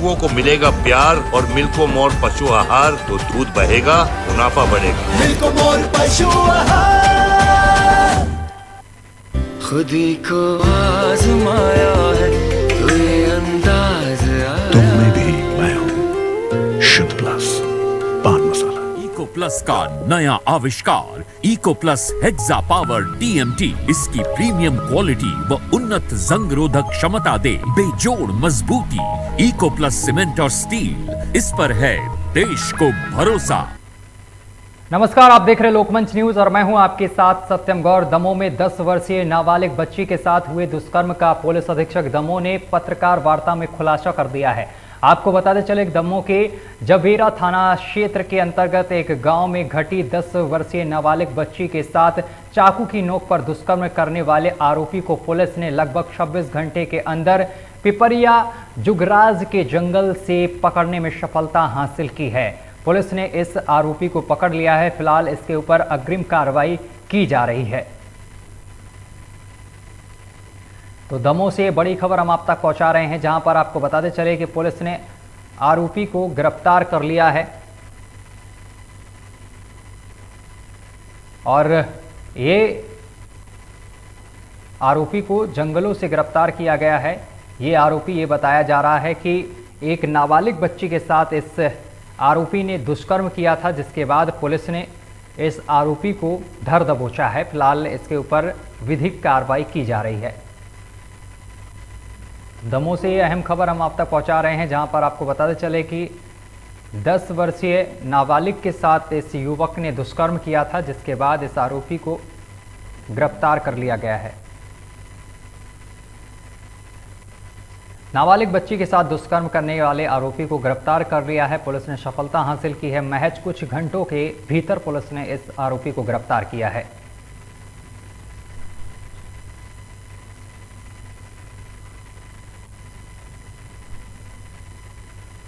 पशुओं को मिलेगा प्यार और मिल्को मोर पशु आहार तो दूध बहेगा, मुनाफा बढ़ेगा। मिल्को मोर पशु आहार। खुद ही को आजमाया है तो ये अंदाज आया। तुम में भी मैं हूँ शुद्ध प्लस पान मसाला। इको प्लस का नया आविष्कार Eco Plus Hexa Power TMT। इसकी प्रीमियम क्वालिटी व उन्नत जंग रोधक क्षमता दे बेजोड़ मजबूती। इको प्लस सीमेंट और स्टील, इस पर है देश को भरोसा। नमस्कार, आप देख रहे लोकमंच न्यूज और मैं हूं आपके साथ सत्यम गौर। दमोह में 10 वर्षीय नाबालिग बच्ची के साथ हुए दुष्कर्म का पुलिस अधीक्षक दमोह ने पत्रकार वार्ता में खुलासा कर दिया है। आपको बताते चले दमोह के जबेरा थाना क्षेत्र के अंतर्गत एक गांव में घटी 10 वर्षीय नाबालिग बच्ची के साथ चाकू की नोक पर दुष्कर्म करने वाले आरोपी को पुलिस ने लगभग 26 घंटे के अंदर पिपरिया जुगराज के जंगल से पकड़ने में सफलता हासिल की है। पुलिस ने इस आरोपी को पकड़ लिया है। फिलहाल इसके ऊपर अग्रिम कार्रवाई की जा रही है। तो दमोह से बड़ी खबर हम आप तक पहुंचा रहे हैं, जहां पर आपको बताते चले कि पुलिस ने आरोपी को गिरफ्तार कर लिया है और ये आरोपी को जंगलों से गिरफ्तार किया गया है। ये आरोपी ये बताया जा रहा है कि एक नाबालिग बच्ची के साथ इस आरोपी ने दुष्कर्म किया था, जिसके बाद पुलिस ने इस आरोपी को धर दबोचा है। फिलहाल इसके ऊपर विधिक कार्रवाई की जा रही है। दमोह से ये अहम खबर हम आप तक पहुंचा रहे हैं, जहां पर आपको बताते चले कि 10 वर्षीय नाबालिग के साथ इस युवक ने दुष्कर्म किया था, जिसके बाद इस आरोपी को गिरफ्तार कर लिया गया है। नाबालिग बच्ची के साथ दुष्कर्म करने वाले आरोपी को गिरफ्तार कर लिया है। पुलिस ने सफलता हासिल की है। महज कुछ घंटों के भीतर पुलिस ने इस आरोपी को गिरफ्तार किया है।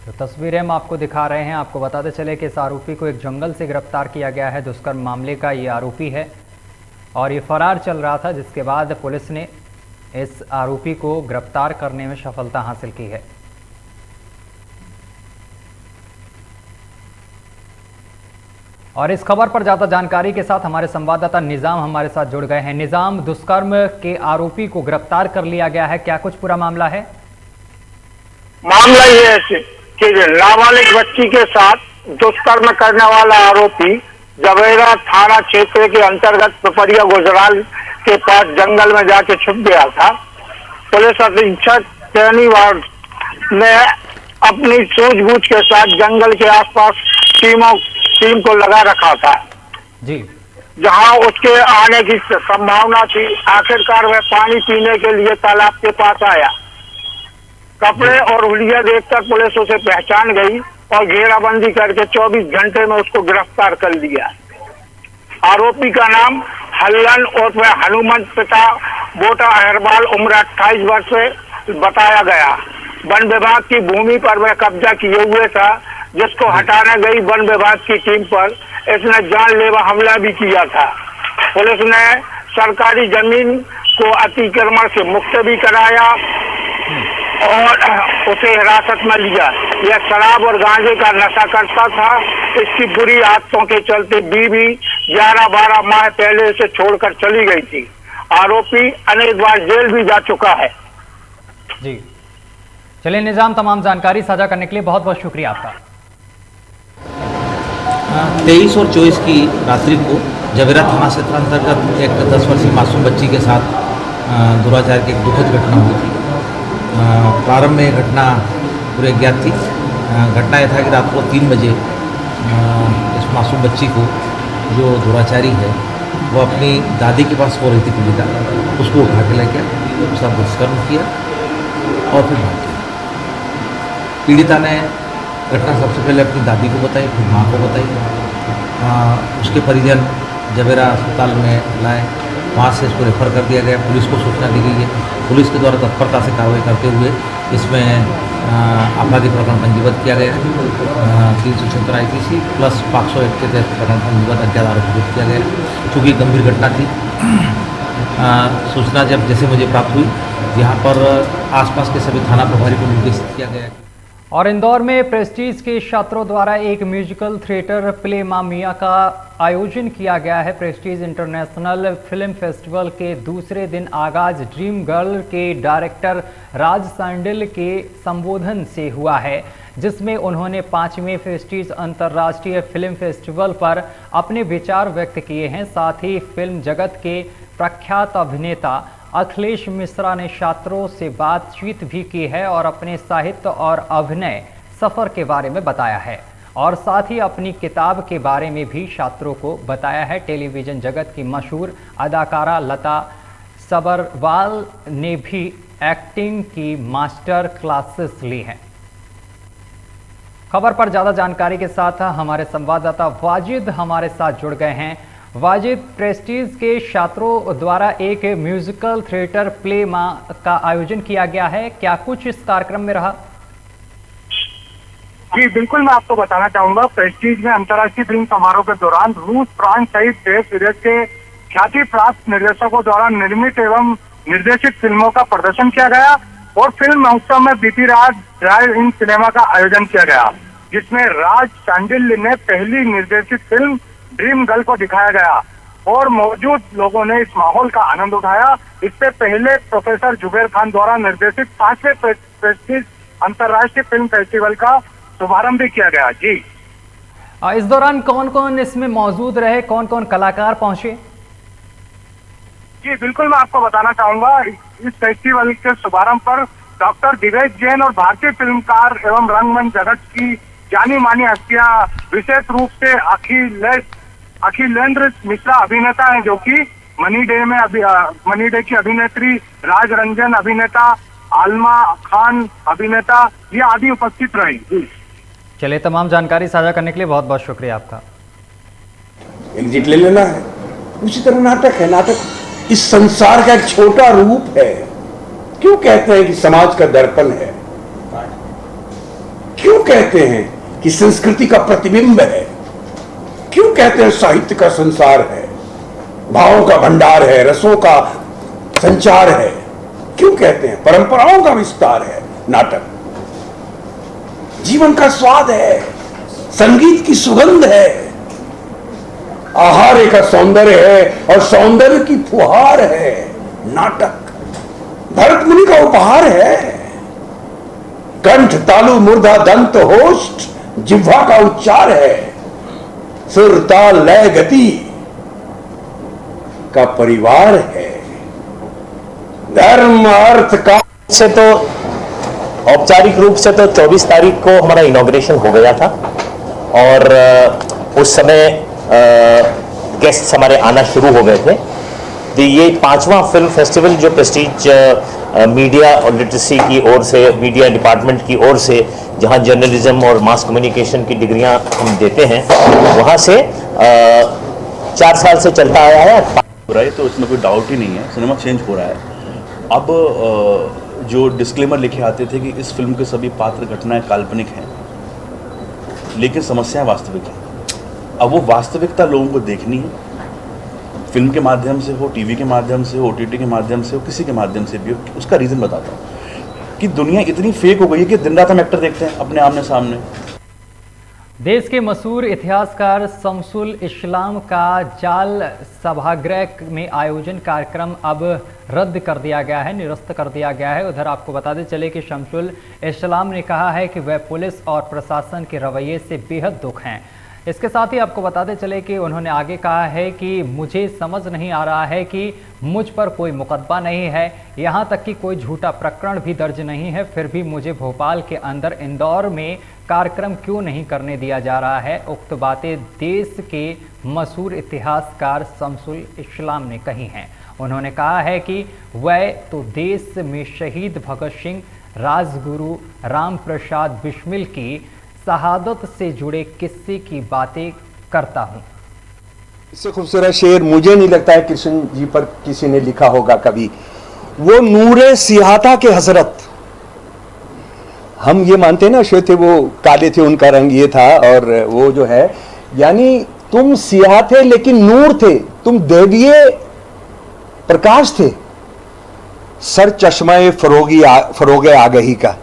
तो तस्वीरें हम आपको दिखा रहे हैं। आपको बताते चले कि इस आरोपी को एक जंगल से गिरफ्तार किया गया है। दुष्कर्म मामले का ये आरोपी है और ये फरार चल रहा था, जिसके बाद पुलिस ने इस आरोपी को गिरफ्तार करने में सफलता हासिल की है। और इस खबर पर ज्यादा जानकारी के साथ हमारे संवाददाता निजाम हमारे साथ जुड़ गए हैं। निजाम, दुष्कर्म के आरोपी को गिरफ्तार कर लिया गया है, क्या कुछ पूरा मामला है? मामला ये है कि नाबालिग बच्ची के साथ दुष्कर्म करने वाला आरोपी जबेरा थाना क्षेत्र के अंतर्गत पिपरिया गुजराल के पास जंगल में जाके छुप गया था। पुलिस अधीक्षक तेनीवाल ने अपनी सूझबूझ के साथ जंगल के आसपास टीम को लगा रखा था जी, जहां उसके आने की संभावना थी। आखिरकार वह पानी पीने के लिए तालाब के पास आया। कपड़े और हुलिया देखकर पुलिस उसे पहचान गई और घेराबंदी करके 24 घंटे में उसको गिरफ्तार कर लिया। आरोपी का नाम हल्लन और हनुमंत पिता बोटा अहरवाल, उम्र 28 वर्ष बताया गया। वन विभाग की भूमि पर वह कब्जा किए हुए था, जिसको हटाने गई वन विभाग की टीम पर इसने जानलेवा हमला भी किया था। पुलिस ने सरकारी जमीन को अतिक्रमण से मुक्त भी कराया और उसे हिरासत में लिया। यह शराब और गांजे का नशा करता था। इसकी बुरी आदतों के चलते बीवी 11-12 माह पहले इसे छोड़कर चली गई थी। आरोपी अनेक बार जेल भी जा चुका है। जी, चलिए निजाम, तमाम जानकारी साझा करने के लिए बहुत बहुत शुक्रिया आपका। 23 और 24 की रात्रि को जबेरा थाना क्षेत्र अंतर्गत एक 10 वर्षीय मासूम बच्ची के साथ दुराचार की एक दुखद घटना हुई थी। प्रारंभ में घटना पूरे अज्ञात थी। घटना यह था कि रात को 3 बजे इस मासूम बच्ची को जो दुराचारी है वो अपनी दादी के पास सो रही थी पीड़िता, उसको उठा के लेके उसका दुष्कर्म किया और फिर भाग गया। पीड़िता ने घटना सबसे पहले अपनी दादी को बताई, फिर माँ को बताई। उसके परिजन जबेरा अस्पताल में लाए, वहाँ से इसको रेफर कर दिया गया। पुलिस को सूचना दी गई है। पुलिस के द्वारा तत्परता से कार्रवाई करते हुए इसमें आपराधिक प्रकरण पंजीबद्ध किया गया है। 376 IPC प्लस 501 के तहत प्रकरण पंजीबद्ध अज्ञात आरोपी किया गया। चूँकि गंभीर घटना थी, सूचना जब जैसे मुझे प्राप्त हुई, यहाँ पर आसपास के सभी थाना प्रभारी को निर्देशित किया गया। और इंदौर में प्रेस्टीज के छात्रों द्वारा एक म्यूजिकल थिएटर प्ले मां मियां का आयोजन किया गया है। प्रेस्टीज इंटरनेशनल फिल्म फेस्टिवल के दूसरे दिन आगाज ड्रीम गर्ल के डायरेक्टर राज सांडिल के संबोधन से हुआ है, जिसमें उन्होंने 5वें प्रेस्टीज अंतर्राष्ट्रीय फिल्म फेस्टिवल पर अपने विचार व्यक्त किए हैं। साथ ही फिल्म जगत के प्रख्यात अभिनेता अखिलेश मिश्रा ने छात्रों से बातचीत भी की है और अपने साहित्य और अभिनय सफर के बारे में बताया है और साथ ही अपनी किताब के बारे में भी छात्रों को बताया है। टेलीविजन जगत की मशहूर अदाकारा लता सबरवाल ने भी एक्टिंग की मास्टर क्लासेस ली हैं। खबर पर ज्यादा जानकारी के साथ हमारे संवाददाता वाजिद हमारे साथ जुड़ गए हैं। वाजिद, प्रेस्टीज के छात्रों द्वारा एक म्यूजिकल थिएटर प्ले मां का आयोजन किया गया है, क्या कुछ इस कार्यक्रम में रहा? जी बिल्कुल, मैं आपको बताना चाहूंगा। प्रेस्टीज में अंतर्राष्ट्रीय फिल्म समारोह के दौरान रूस, फ्रांस सहित देश विदेश के ख्याति प्राप्त निर्देशकों द्वारा निर्मित एवं निर्देशित फिल्मों का प्रदर्शन किया गया और फिल्म महोत्सव में बीती रात ड्राइव इन सिनेमा का आयोजन किया गया, जिसमें राज सांडिल ने पहली निर्देशित फिल्म ड्रीम गर्ल को दिखाया गया और मौजूद लोगों ने इस माहौल का आनंद उठाया। इससे पहले प्रोफेसर जुबैर खान द्वारा निर्देशित 5वें प्रेस्टीज अंतर्राष्ट्रीय फिल्म फेस्टिवल का शुभारंभ भी किया गया। जी, इस दौरान कौन कौन इसमें मौजूद रहे, कौन कौन कलाकार पहुंचे? जी बिल्कुल, मैं आपको बताना चाहूंगा। इस फेस्टिवल के शुभारंभ पर डॉक्टर दिवेश जैन और भारतीय फिल्मकार एवं रंगमंच जगत की जानी मानी हस्तियां, विशेष रूप से अखिलेंद्र मिश्रा अभिनेता हैं, जो कि मनी डे की अभिनेत्री, राज रंजन अभिनेता, आलमा खान अभिनेता, ये आदि उपस्थित रही। चलिए, तमाम जानकारी साझा करने के लिए बहुत बहुत शुक्रिया आपका। एग्जिट ले लेना है। उसी तरह नाटक है। नाटक इस संसार का एक छोटा रूप है। क्यों कहते हैं कि समाज का दर्पण है? क्यों कहते हैं कि संस्कृति का प्रतिबिंब है? क्यों कहते हैं साहित्य का संसार है, भावों का भंडार है, रसों का संचार है? क्यों कहते हैं परंपराओं का विस्तार है? नाटक जीवन का स्वाद है, संगीत की सुगंध है, आहार का सौंदर्य है और सौंदर्य की फुहार है। नाटक भरत मुनि का उपहार है। कंठ, तालु, मूर्धा, दंत, होष्ठ, जिह्वा का उच्चार है। सुर, ताल, लय, गति का परिवार है। धर्म, अर्थ का से तो औपचारिक रूप से तो 24 तारीख को हमारा इनॉग्रेशन हो गया था और उस समय गेस्ट हमारे आना शुरू हो गए थे। तो ये 5वां फिल्म फेस्टिवल जो प्रेस्टीज मीडिया और लिटरेसी की ओर से, मीडिया डिपार्टमेंट की ओर से, जहां जर्नलिज्म और मास कम्युनिकेशन की डिग्रियां हम देते हैं, वहां से 4 साल से चलता आया है। हो रहा है तो इसमें कोई डाउट ही नहीं है, सिनेमा चेंज हो रहा है। अब जो डिस्क्लेमर लिखे आते थे कि इस फिल्म के सभी पात्र घटनाएं काल्पनिक हैं, लेकिन समस्याएं वास्तविक हैं। अब वो वास्तविकता लोगों को देखनी है, फिल्म के माध्यम से हो, टीवी के माध्यम से हो, OTT के माध्यम से हो, किसी के माध्यम से भी हो। उसका रीज़न बताता हूँ कि दुनिया इतनी फेक हो गई है कि दिन रात हम एक्टर देखते हैं अपने आमने सामने। देश के मशहूर इतिहासकार शमसुल इस्लाम का जाल सभागृह में आयोजन कार्यक्रम अब रद्द कर दिया गया है, निरस्त कर दिया गया है। उधर आपको बताते चले कि शमसुल इस्लाम ने कहा है कि वह पुलिस और प्रशासन के रवैये से बेहद दुख हैं। इसके साथ ही आपको बताते चले कि उन्होंने आगे कहा है कि मुझे समझ नहीं आ रहा है कि मुझ पर कोई मुकदमा नहीं है, यहाँ तक कि कोई झूठा प्रकरण भी दर्ज नहीं है, फिर भी मुझे भोपाल के अंदर इंदौर में कार्यक्रम क्यों नहीं करने दिया जा रहा है। उक्त बातें देश के मशहूर इतिहासकार शमसुल इस्लाम ने कही हैं। उन्होंने कहा है कि वह तो देश में शहीद भगत सिंह, राजगुरु राम प्रसाद बिस्मिल की शहादत से जुड़े किस्से की बातें करता हूं। इससे खूबसूरत शेर मुझे नहीं लगता है कृष्ण जी पर किसी ने लिखा होगा कभी। वो नूरे सिहाता के हजरत, हम ये मानते हैं ना, श्वेत थे वो काले थे, उनका रंग ये था, और वो जो है, यानी तुम सियाह थे लेकिन नूर थे, तुम देवीय प्रकाश थे। सर चश्मा फरोगे आगही का,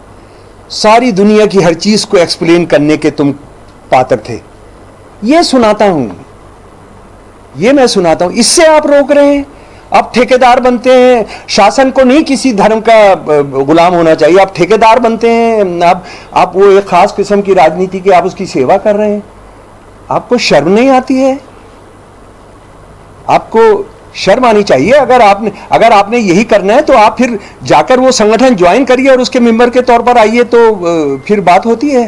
सारी दुनिया की हर चीज को एक्सप्लेन करने के तुम पात्र थे। ये सुनाता हूं, ये मैं सुनाता हूं, इससे आप रोक रहे हैं। आप ठेकेदार बनते हैं, शासन को नहीं किसी धर्म का गुलाम होना चाहिए, आप ठेकेदार बनते हैं, आप वो एक खास किस्म की राजनीति की आप उसकी सेवा कर रहे हैं। आपको शर्म नहीं आती है? आपको शर्म आनी चाहिए। अगर आपने यही करना है तो आप फिर जाकर वो संगठन ज्वाइन करिए और उसके मेंबर के तौर पर आइए, तो फिर बात होती है।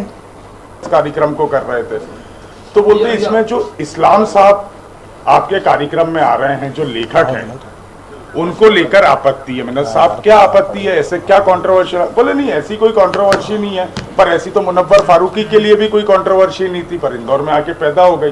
कार्यक्रम को कर रहे थे तो बोलते इसमें जो इस्लाम साहब आपके कार्यक्रम में आ रहे हैं, जो लेखक हैं, उनको लेकर आपत्ति है। मैंने साहब क्या आपत्ति है, ऐसे क्या कंट्रोवर्शियल? बोले नहीं, ऐसी कोई कंट्रोवर्सी नहीं है, पर ऐसी तो मुनव्वर फारूकी के लिए भी कोई कंट्रोवर्सी नहीं थी, पर इंदौर में आके पैदा हो गई।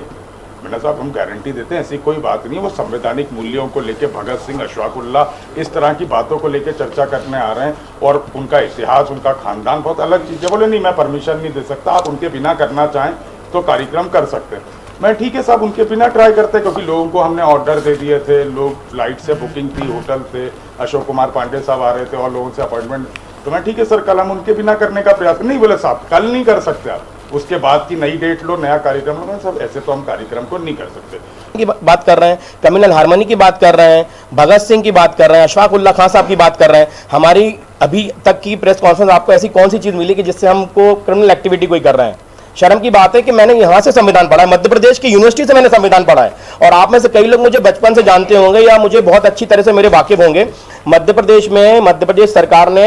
मैंने साहब हम गारंटी देते हैं ऐसी कोई बात नहीं है। वो संवैधानिक मूल्यों को लेकर भगत सिंह, अशफाकुल्लाह, इस तरह की बातों को लेकर चर्चा करने आ रहे हैं, और उनका इतिहास, उनका खानदान बहुत अलग चीज़ है। बोले नहीं, मैं परमिशन नहीं दे सकता, आप उनके बिना करना चाहें तो कार्यक्रम कर सकते हैं। मैं ठीक है साहब, उनके बिना ट्राई करते, क्योंकि लोगों को हमने ऑर्डर दे दिए थे, लोग फ्लाइट से बुकिंग थी, होटल थे, अशोक कुमार पांडे साहब आ रहे थे और लोगों से अपॉइंटमेंट, तो मैं ठीक है सर कल हम उनके बिना करने का प्रयास नहीं। बोले साहब कल नहीं कर सकते आप, उसके बाद की नई डेट लो, नया कार्यक्रम लो। सब ऐसे तो हम कार्यक्रम को नहीं कर सकते। की बात कर रहे हैं, कम्युनल हार्मनी की बात कर रहे हैं, भगत सिंह की बात कर रहे हैं, अशफाकुल्लाह खान साहब की बात कर रहे हैं। हमारी अभी तक की प्रेस कॉन्फ्रेंस आपको ऐसी कौन सी चीज मिली कि जिससे हमको क्रिमिनल एक्टिविटी कोई कर रहे हैं? शर्म की बात है कि मैंने यहाँ से संविधान पढ़ा है, मध्य प्रदेश की यूनिवर्सिटी से मैंने संविधान पढ़ा है, और आप में से कई लोग मुझे बचपन से जानते होंगे या मुझे बहुत अच्छी तरह से मेरे वाकिफ होंगे। मध्य प्रदेश सरकार ने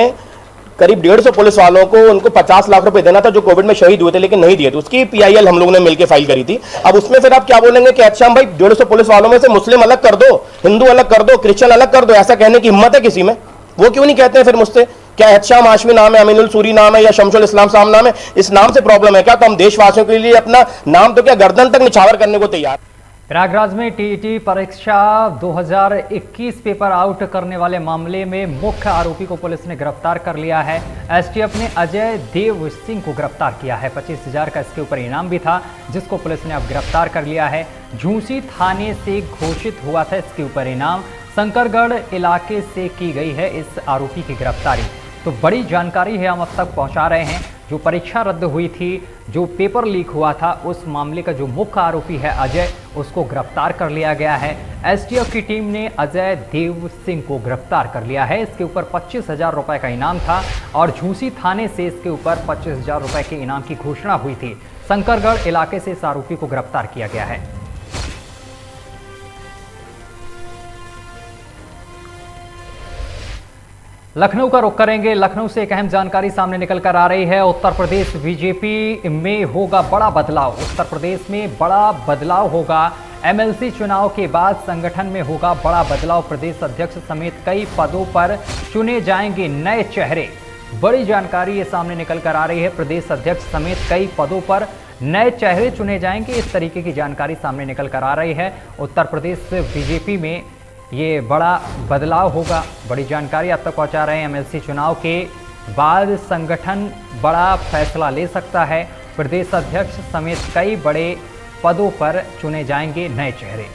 करीब 150 पुलिस वालों को उनको 50 लाख रुपए देना था जो कोविड में शहीद हुए थे, लेकिन नहीं दिए थे। उसकी PIL हम लोगों ने मिलकर फाइल करी थी। अब उसमें फिर आप क्या बोलेंगे कि अच्छा भाई 150 पुलिस वालों में से मुस्लिम अलग कर दो, हिंदू अलग कर दो, क्रिश्चियन अलग कर दो, ऐसा कहने की हिम्मत है किसी में? वो क्यों नहीं कहते हैं फिर मुझसे? क्या एहतशाम हाशमी नाम है, अमीनुल सूरी नाम है, या शमसुल इस्लाम साहब नाम है? इस नाम से प्रॉब्लम है क्या? तो हम देशवासियों के लिए अपना नाम तो क्या गर्दन तक निछावर करने को तैयार। प्रयागराज में TET परीक्षा 2021 पेपर आउट करने वाले मामले में मुख्य आरोपी को पुलिस ने गिरफ्तार कर लिया है। STF ने अजय देव सिंह को गिरफ्तार किया है। 25,000 का इसके ऊपर इनाम भी था, जिसको पुलिस ने अब गिरफ्तार कर लिया है। झूंसी थाने से घोषित हुआ था इसके ऊपर इनाम। शंकरगढ़ इलाके से की गई है इस आरोपी की गिरफ्तारी। तो बड़ी जानकारी है हम अब तक पहुंचा रहे हैं। जो परीक्षा रद्द हुई थी, जो पेपर लीक हुआ था, उस मामले का जो मुख्य आरोपी है अजय, उसको गिरफ्तार कर लिया गया है। STF की टीम ने अजय देव सिंह को गिरफ्तार कर लिया है। इसके ऊपर 25,000 रुपए का इनाम था और झूंसी थाने से इसके ऊपर 25,000 रुपए के इनाम की घोषणा हुई थी। शंकरगढ़ इलाके से इस आरोपी को गिरफ्तार किया गया है। लखनऊ का रुख करेंगे। लखनऊ से एक अहम जानकारी सामने निकल कर आ रही है। उत्तर प्रदेश बीजेपी में होगा बड़ा बदलाव। उत्तर प्रदेश में बड़ा बदलाव होगा। MLC चुनाव के बाद संगठन में होगा बड़ा बदलाव। प्रदेश अध्यक्ष समेत कई पदों पर चुने जाएंगे नए चेहरे। बड़ी जानकारी ये सामने निकल कर आ रही है। प्रदेश अध्यक्ष समेत कई पदों पर नए चेहरे चुने जाएंगे, इस तरीके की जानकारी सामने निकल कर आ रही है। उत्तर प्रदेश बीजेपी में ये बड़ा बदलाव होगा। बड़ी जानकारी आप तक पहुंचा रहे हैं। MLC चुनाव के बाद संगठन बड़ा फैसला ले सकता है। प्रदेश अध्यक्ष समेत कई बड़े पदों पर चुने जाएंगे नए चेहरे।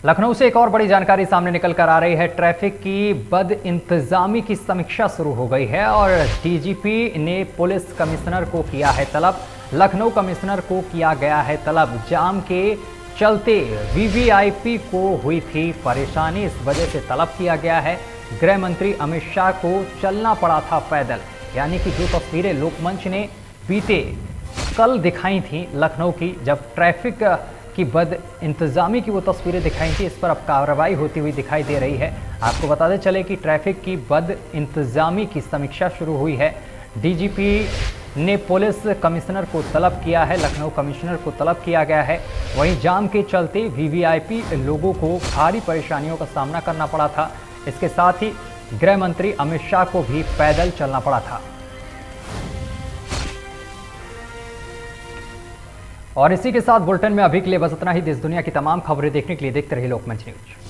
लखनऊ से एक और बड़ी जानकारी सामने निकल कर आ रही है। ट्रैफिक की बदइंतजामी की समीक्षा शुरू हो गई है और DGP ने पुलिस कमिश्नर को किया है तलब। लखनऊ कमिश्नर को किया गया है तलब। जाम के चलते VVIP को हुई थी परेशानी, इस वजह से तलब किया गया है। गृह मंत्री अमित शाह को चलना पड़ा था पैदल। यानी कि जो तस्वीरें लोकमंच ने बीते कल दिखाई थी लखनऊ की, जब ट्रैफिक की बदइंतजामी की वो तस्वीरें दिखाई थी, इस पर अब कार्रवाई होती हुई दिखाई दे रही है। आपको बताते चले कि ट्रैफिक की बदइंतजामी की समीक्षा शुरू हुई है। DGP ने पुलिस कमिश्नर को तलब किया है। लखनऊ कमिश्नर को तलब किया गया है। वहीं जाम के चलते VVIP लोगों को भारी परेशानियों का सामना करना पड़ा था। इसके साथ ही गृह मंत्री अमित शाह को भी पैदल चलना पड़ा था। और इसी के साथ बुलेटिन में अभी के लिए बस इतना ही। देश दुनिया की तमाम खबरें देखने के लिए देखते रहिए लोकमंच न्यूज।